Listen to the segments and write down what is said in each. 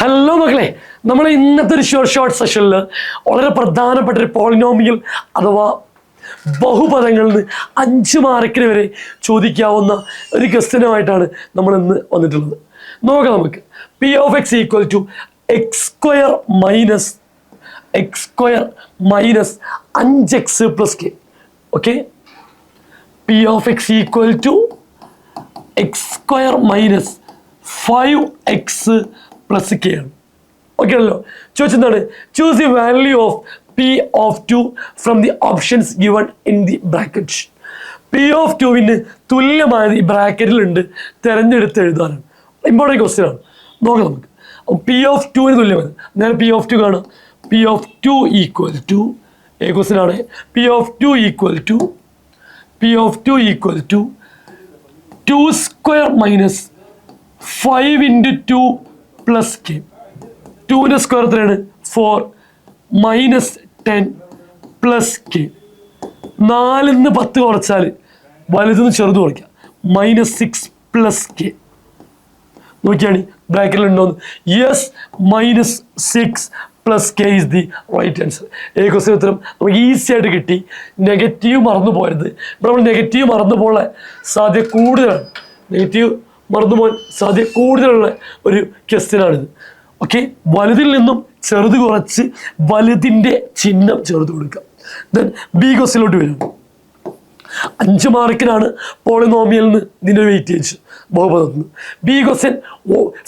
Hello മക്കളെ, നമ്മൾ ഇന്നത്തെ ഒരു ഷോർട്ട് സെഷനിൽ വളരെ പ്രധാനപ്പെട്ട ഒരു പോളിനോമിയൽ അഥവാ ബഹുപദങ്ങളിൽ നിന്ന് 5 മാർക്കിന് വരെ ചോദിക്കാവുന്ന ഒരു ക്വസ്റ്റ്യനുമായിട്ടാണ് നമ്മൾ ഇന്ന് വന്നിട്ടുള്ളത്. നോക്കാം നമുക്ക്. P of X equal to X square minus 5x plus K. Okay, P of X equal to X square minus 5x plus K ആണ്. ഓക്കെ ആണല്ലോ. ചോദിച്ചെന്താണ്? Choose the value of P of 2 from the options given in the bracket. P of 2വിന് തുല്യമായത് ഈ ബ്രാക്കറ്റിലുണ്ട്, തിരഞ്ഞെടുത്ത് എഴുതാനാണ്. Important question ആണ്. നോക്കാം നമുക്ക്. പി ഓഫ് 2വിന് തുല്യമായത് നേരെ പി ഓഫ് 2 കാണാം. P of 2 equal to question ആണ്. P of 2 equal to 2 square minus 5 into 2 plus K. 2ൻ്റെ സ്ക്വയർ എത്രയാണ്? 4 മൈനസ് 10 പ്ലസ് കെ. 4ന്ന് 10 കുറച്ചാൽ വലുതെന്ന് ചെറുത് കുറയ്ക്കാം. -6 പ്ലസ് കെ. നോക്കിയാണ് ബ്രാക്കറ്റിലുണ്ടോന്ന്. Yes, -6 plus K is the right answer. Question ഉത്തരം നമുക്ക് ഈസി ആയിട്ട് കിട്ടി. നെഗറ്റീവ് മറന്നു പോയത്. ഇപ്പോൾ നമ്മൾ നെഗറ്റീവ് മറന്നു പോകാനുള്ള സാധ്യത കൂടുതലാണ്. സാധ്യത കൂടുതലുള്ള ഒരു ക്വസ്റ്റ്യനാണിത്. ഓക്കെ, വലുതിൽ നിന്നും ചെറുത് കുറച്ച് വലുതിൻ്റെ ചിഹ്നം ചേർത്ത് കൊടുക്കാം. ദെൻ ബി ക്വസ്റ്റ്യനിലോട്ട് വരും. 5 മാർക്കിനാണ് പോളിനോമിയൽ നിന്ന് ഇതിൻ്റെ വെയിറ്റേജ് ബഹുപദത്തിന്. B question,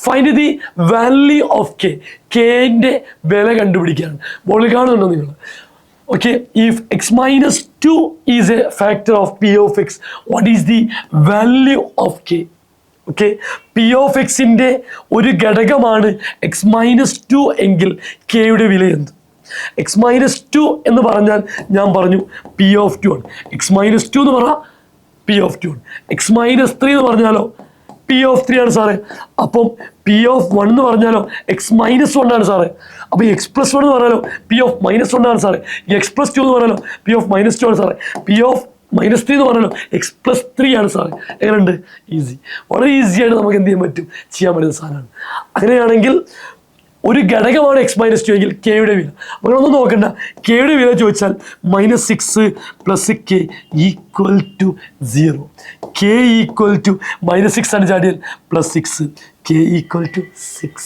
find the value of K. കെൻ്റെ വില കണ്ടുപിടിക്കുകയാണ്. ബോളിൽ കാണുന്നുണ്ടോ നിങ്ങൾ? Okay, if X minus 2 is a factor of P of X, what is the value of K? Okay, P of എക്സിൻ്റെ ഒരു ഘടകമാണ് x-2 എങ്കിൽ കെയുടെ വില എന്ത്? x-2 എന്ന് പറഞ്ഞാൽ ഞാൻ പറഞ്ഞു പി ഓഫ് 2 ആണ്. x-2 എന്ന് പറഞ്ഞാൽ പി ഓഫ് 2 ആണ്. x-3 എന്ന് പറഞ്ഞാലോ പി ഓഫ് 3 ആണ് സാറേ. അപ്പം പി ഓഫ് 1 എന്ന് പറഞ്ഞാലോ x-1 ആണ് സാറേ. അപ്പോൾ x+1 എന്ന് പറഞ്ഞാലോ പി ഓഫ് -1 ആണ് സാറേ. x+2 എന്ന് പറഞ്ഞാലോ പി ഓഫ് -2 ആണ് സാറേ. പി ഓഫ് -3 എന്ന് പറഞ്ഞാലോ x+3 ആണ് സാറേ. എങ്ങനെയുണ്ട്? ഈസി, വളരെ ഈസിയായിട്ട് നമുക്ക് എന്ത് ചെയ്യാൻ പറ്റും, ചെയ്യാൻ പറ്റുന്ന സാധനമാണ്. അങ്ങനെയാണെങ്കിൽ ഒരു ഘടകമാണ് x-2 എങ്കിൽ കെയുടെ വില. അങ്ങനെ ഒന്നും നോക്കണ്ട. കെയുടെ വില ചോദിച്ചാൽ -6 plus K equal to 0. K equal to -6 ആണ് ചാടിയാൽ +6, കെ ഈക്വൽ ടു 6.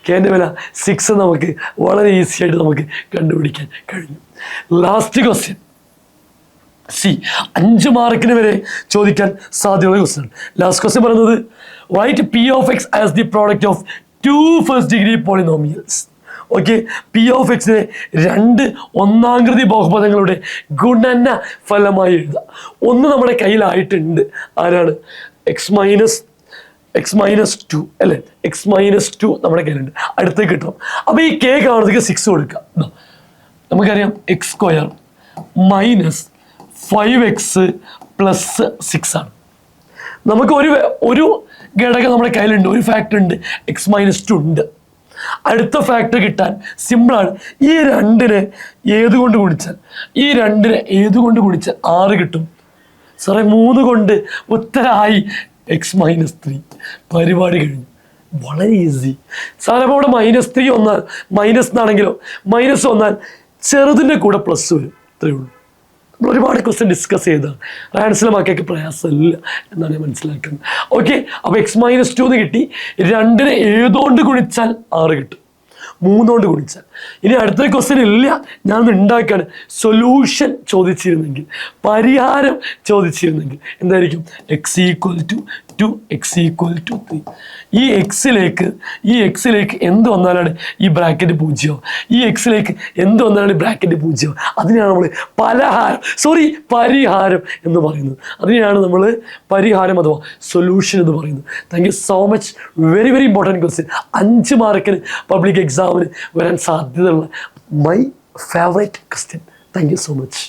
കെൻ്റെ വില 6 നമുക്ക് വളരെ ഈസി ആയിട്ട് നമുക്ക് കണ്ടുപിടിക്കാൻ കഴിഞ്ഞു. ലാസ്റ്റ് ക്വസ്റ്റ്യൻ സി, 5 മാർക്കിന് വരെ ചോദിക്കാൻ സാധ്യതയുള്ള ക്വസ്റ്റ്യൻ. ലാസ്റ്റ് ക്വസ്റ്റ്യൻ പറയുന്നത് write P of X as the product of 2 first degree polynomials. Okay, P of എക്സിനെ 2 ഒന്നാംകൃതി ബഹുപദങ്ങളുടെ ഗുണന ഫലമായി എഴുതാം. ഒന്ന് നമ്മുടെ കയ്യിലായിട്ടുണ്ട്. ആരാണ്? x-2 അല്ലേ? x-2 നമ്മുടെ കയ്യിലുണ്ട്. അടുത്തേക്ക് കിട്ടണം. അപ്പോൾ ഈ കെ കാണുന്നതൊക്കെ 6 കൊടുക്കാം. നമുക്കറിയാം x² മൈനസ് 5x പ്ലസ് 6 ആണ്. നമുക്ക് ഒരു ഘടകം നമ്മുടെ കയ്യിലുണ്ട്, ഒരു ഫാക്ടർ ഉണ്ട്, x-2 ഉണ്ട്. അടുത്ത ഫാക്ടർ കിട്ടാൻ സിമ്പിളാണ്. ഈ 2നെ ഏതുകൊണ്ട് ഗുണിച്ചാൽ 6 കിട്ടും സാറേ. 3 കൊണ്ട് ഉത്തരമായി x-3. പരിപാടി കഴിഞ്ഞു. വളരെ ഈസി സാറേ. അപ്പോൾ ഇവിടെ -3 വന്നാൽ മൈനസ് എന്നാണെങ്കിലോ മൈനസ് വന്നാൽ ചെറുതിൻ്റെ കൂടെ പ്ലസ് വരും. ഇത്രയേ ഉള്ളൂ. നമ്മൾ ഒരുപാട് ക്വസ്റ്റ്യൻ ഡിസ്കസ് ചെയ്തതാണ്. മനസ്സിലാക്കിയൊക്കെ പ്രയാസമില്ല എന്നാണ് ഞാൻ മനസ്സിലാക്കുന്നത്. ഓക്കെ, അപ്പോൾ x-2 എന്ന് കിട്ടി. 2നെ ഏതുകൊണ്ട് ഗുണിച്ചാൽ 6 കിട്ടും, 3 കൊണ്ട് ഗുണിച്ചാൽ. ഇനി അടുത്ത ക്വസ്റ്റ്യൻ ഇല്ല, ഞാനൊന്ന് ഉണ്ടാക്കുകയാണ്. സൊല്യൂഷൻ ചോദിച്ചിരുന്നെങ്കിൽ, പരിഹാരം ചോദിച്ചിരുന്നെങ്കിൽ എന്തായിരിക്കും? x equal to 2, x equal to 3. ഈ എക്സിലേക്ക് എന്ത് വന്നാലാണ് ഈ ബ്രാക്കറ്റ് 0? ഈ എക്സിലേക്ക് എന്ത് വന്നാലാണ് ഈ ബ്രാക്കറ്റ് 0? അതിനെയാണ് നമ്മൾ പരിഹാരം എന്ന് പറയുന്നത്. അതിനെയാണ് നമ്മൾ പരിഹാരം അഥവാ സൊല്യൂഷൻ എന്ന് പറയുന്നത്. Thank you so much. Very very important question. 5 മാർക്കിന് പബ്ലിക് എക്സാമിന് വരാൻ സാധ്യതയുള്ള my favourite question. Thank you so much.